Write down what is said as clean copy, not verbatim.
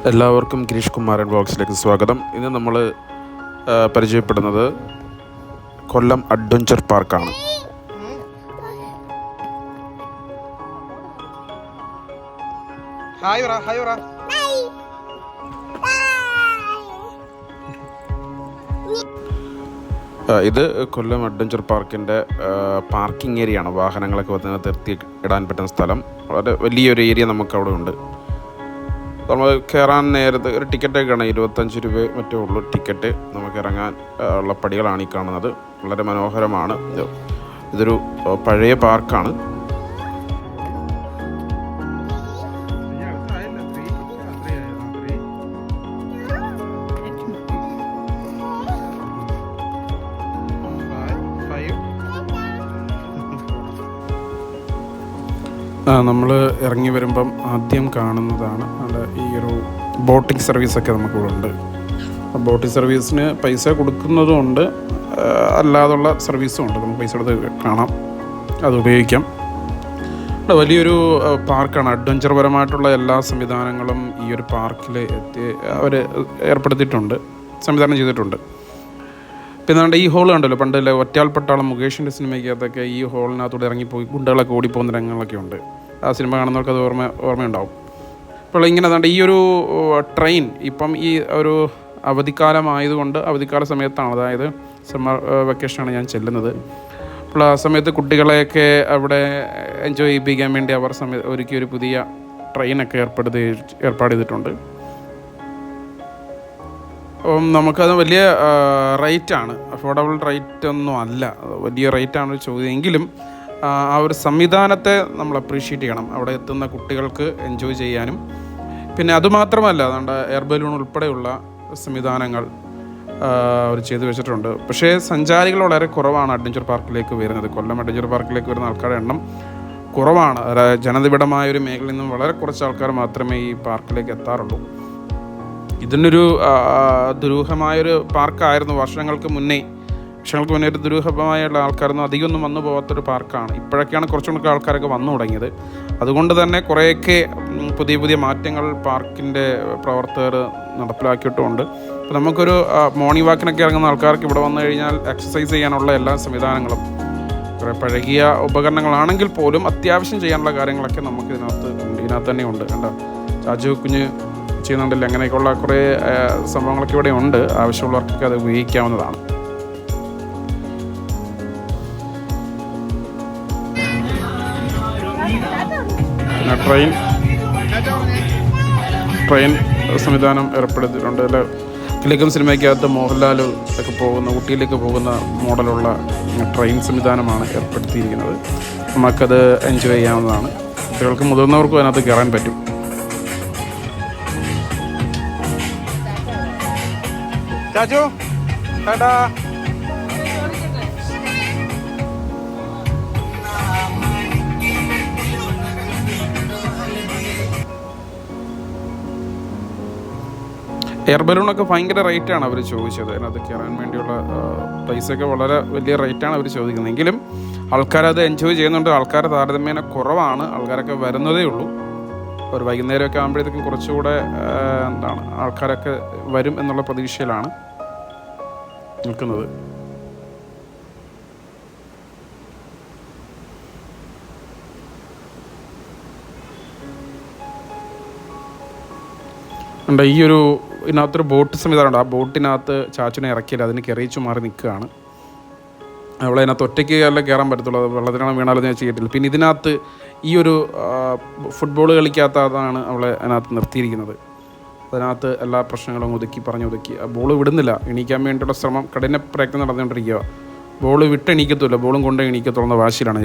എല്ലാവർക്കും ഗിരീഷ് കുമാരൻ വ്ളോഗ്സിലേക്ക് സ്വാഗതം. ഇന്ന് നമ്മൾ പരിചയപ്പെടുന്നത് കൊല്ലം അഡ്വഞ്ചർ പാർക്കാണ്. ഇത് കൊല്ലം അഡ്വഞ്ചർ പാർക്കിൻ്റെ പാർക്കിംഗ് ഏരിയ ആണ്. വാഹനങ്ങളൊക്കെ വന്ന് നിർത്തി ഇടാൻ പറ്റുന്ന സ്ഥലം. വളരെ വലിയൊരു ഏരിയ നമുക്കവിടെ ഉണ്ട്. നമ്മൾ കയറാൻ നേരത്ത് ഒരു ടിക്കറ്റൊക്കെയാണ് 25 രൂപ മറ്റേ ഉള്ളൂ ടിക്കറ്റ്. നമുക്ക് ഇറങ്ങാൻ ഉള്ള പടികളാണ് ഈ കാണുന്നത്. വളരെ മനോഹരമാണ്. ഇതൊരു പഴയ പാർക്കാണ്. നമ്മൾ ഇറങ്ങി വരുമ്പം ആദ്യം കാണുന്നതാണ് ഈ ഒരു ബോട്ടിംഗ് സർവീസൊക്കെ നമുക്കിവിടെ ഉണ്ട്. ബോട്ടിംഗ് സർവീസിന് പൈസ കൊടുക്കുന്നതും ഉണ്ട്, അല്ലാതുള്ള സർവീസും ഉണ്ട്. നമുക്ക് പൈസ കൊടുത്ത് കാണാം, അത് ഉപയോഗിക്കാം. വലിയൊരു പാർക്കാണ്. അഡ്വഞ്ചർ പരമായിട്ടുള്ള എല്ലാ സംവിധാനങ്ങളും ഈ ഒരു പാർക്കിൽ അവർ ഏർപ്പെടുത്തിയിട്ടുണ്ട്, സംവിധാനം ചെയ്തിട്ടുണ്ട്. പിന്നെ ഈ ഹോൾ കണ്ടല്ലോ, പണ്ട് ഒറ്റയാൾ പട്ടാളം മുകേഷിൻ്റെ സിനിമയ്ക്കകത്തൊക്കെ ഈ ഹോളിനകത്തൂടെ ഇറങ്ങിപ്പോയി ഗുണ്ടകളൊക്കെ ഓടിപ്പോകുന്ന രംഗങ്ങളൊക്കെ ഉണ്ട്. ആ സിനിമ കാണുന്നവർക്ക് അത് ഓർമ്മയുണ്ടാവും. അപ്പോൾ ഇങ്ങനെ ഈ ഒരു ട്രെയിൻ ഇപ്പം ഈ ഒരു അവധിക്കാലമായതുകൊണ്ട്, അവധിക്കാല സമയത്താണ്, അതായത് സമ്മർ വെക്കേഷനാണ് ഞാൻ ചെല്ലുന്നത്. അപ്പോൾ ആ സമയത്ത് കുട്ടികളെയൊക്കെ അവിടെ എൻജോയ് ചെയ്യിപ്പിക്കാൻ വേണ്ടി അവർ ഒരുക്കി ഒരു പുതിയ ട്രെയിനൊക്കെ ഏർപ്പാട് ചെയ്തിട്ടുണ്ട്. നമുക്കത് വലിയ റേറ്റാണ്, അഫോർഡബിൾ റേറ്റ് ഒന്നും അല്ല, വലിയ റേറ്റാണ് ചോദ്യം. എങ്കിലും ആ ഒരു സംവിധാനത്തെ നമ്മൾ അപ്രീഷിയേറ്റ് ചെയ്യണം. അവിടെ എത്തുന്ന കുട്ടികൾക്ക് എൻജോയ് ചെയ്യാനും, പിന്നെ അതുമാത്രമല്ല അതുകൊണ്ട് എയർ ബലൂൺ ഉൾപ്പെടെയുള്ള സംവിധാനങ്ങൾ അവർ ചെയ്തു വെച്ചിട്ടുണ്ട്. പക്ഷേ സഞ്ചാരികൾ വളരെ കുറവാണ് അഡ്വഞ്ചർ പാർക്കിലേക്ക് വരുന്നത്. കൊല്ലം അഡ്വഞ്ചർ പാർക്കിലേക്ക് വരുന്ന ആൾക്കാരുടെ എണ്ണം കുറവാണ്. ജനനിബിഡമായ ഒരു മേഖലയിൽ നിന്നും വളരെ കുറച്ച് ആൾക്കാർ മാത്രമേ ഈ പാർക്കിലേക്ക് എത്താറുള്ളൂ. ഇതിനൊരു ദുരൂഹമായൊരു പാർക്കായിരുന്നു വർഷങ്ങൾക്ക് മുന്നേ ഒരു ദുരൂഹമായുള്ള ആൾക്കാരൊന്നും അധികമൊന്നും വന്നു പോകാത്തൊരു പാർക്കാണ്. ഇപ്പോഴൊക്കെയാണ് കുറച്ചുകൂടെ ആൾക്കാരൊക്കെ വന്നു തുടങ്ങിയത്. അതുകൊണ്ട് തന്നെ കുറേയൊക്കെ പുതിയ പുതിയ മാറ്റങ്ങൾ പാർക്കിൻ്റെ പ്രവർത്തകർ നടപ്പിലാക്കിയിട്ടുമുണ്ട്. അപ്പോൾ നമുക്കൊരു മോർണിംഗ് വാക്കിനൊക്കെ ഇറങ്ങുന്ന ആൾക്കാർക്ക് ഇവിടെ വന്നു കഴിഞ്ഞാൽ എക്സസൈസ് ചെയ്യാനുള്ള എല്ലാ സംവിധാനങ്ങളും, കുറേ പഴകിയ ഉപകരണങ്ങളാണെങ്കിൽ പോലും അത്യാവശ്യം ചെയ്യാനുള്ള കാര്യങ്ങളൊക്കെ നമുക്ക് ഇതിനകത്ത് തന്നെ ഉണ്ട്. കണ്ടോ, ചാച്ചു കുഞ്ഞ് ചെയ്യുന്നുണ്ടല്ലോ, അങ്ങനെയൊക്കെയുള്ള കുറേ സംഭവങ്ങളൊക്കെ ഇവിടെ ഉണ്ട്. ആവശ്യമുള്ളവർക്കൊക്കെ അത് ഉപയോഗിക്കാവുന്നതാണ്. പിന്നെ ട്രെയിൻ സംവിധാനം ഏർപ്പെടുത്തിയിട്ടുണ്ട്. കിലുക്കം സിനിമയ്ക്കകത്ത് മോഹൻലാൽ ഒക്കെ പോകുന്ന, ഊട്ടിയിലേക്ക് പോകുന്ന മോഡലുള്ള ട്രെയിൻ സംവിധാനമാണ് ഏർപ്പെടുത്തിയിരിക്കുന്നത്. നമുക്കത് എൻജോയ് ചെയ്യാവുന്നതാണ്. കുട്ടികൾക്കും മുതിർന്നവർക്കും അതിനകത്ത് കയറാൻ പറ്റും. ചാച്ചു ടാറ്റാ. എയർ ബലൂണൊക്കെ ഭയങ്കര റേറ്റാണ് അവർ ചോദിച്ചത്. അതിനകത്ത് കയറാൻ വേണ്ടിയുള്ള പൈസയൊക്കെ വളരെ വലിയ റേറ്റാണ് അവർ ചോദിക്കുന്നത്. എങ്കിലും ആൾക്കാരത് എൻജോയ് ചെയ്യുന്നുണ്ട്. ആൾക്കാർ താരതമ്യേന കുറവാണ്, ആൾക്കാരൊക്കെ വരുന്നതേ ഉള്ളൂ. ഒരു വൈകുന്നേരമൊക്കെ ആകുമ്പോഴത്തേക്കും കുറച്ചുകൂടെ ആൾക്കാരൊക്കെ വരും എന്നുള്ള പ്രതീക്ഷയിലാണ് നിൽക്കുന്നത്. ഈ ഒരു ഇതിനകത്തൊരു ബോട്ട് സംവിധാനമുണ്ട്. ആ ബോട്ടിനകത്ത് ചാച്ചുനെ ഇറക്കിയില്ല, അതിന് കയറിച്ചു മാറി നിൽക്കുകയാണ്. അവളെ അതിനകത്ത് ഒറ്റയ്ക്ക് അല്ല കയറാൻ പറ്റത്തുള്ളൂ, അത് വെള്ളത്തിനാണ് വീണാലും ഞാൻ ചെയ്തിട്ടില്ല. പിന്നെ ഇതിനകത്ത് ഈ ഒരു ഫുട്ബോൾ കളിക്കാത്തതാണ് അവളെ അതിനകത്ത് നിർത്തിയിരിക്കുന്നത്. അതിനകത്ത് എല്ലാ പ്രശ്നങ്ങളും ഒതുക്കി ബോൾ വിടുന്നില്ല. എണീക്കാൻ വേണ്ടിയുള്ള ശ്രമം, കഠിന പ്രയത്നം നടന്നുകൊണ്ടിരിക്കുക. ബോൾ വിട്ടെണീക്കത്തില്ല, ബോളും കൊണ്ട് എണീക്കത്തുള്ള വാശിയിലാണ്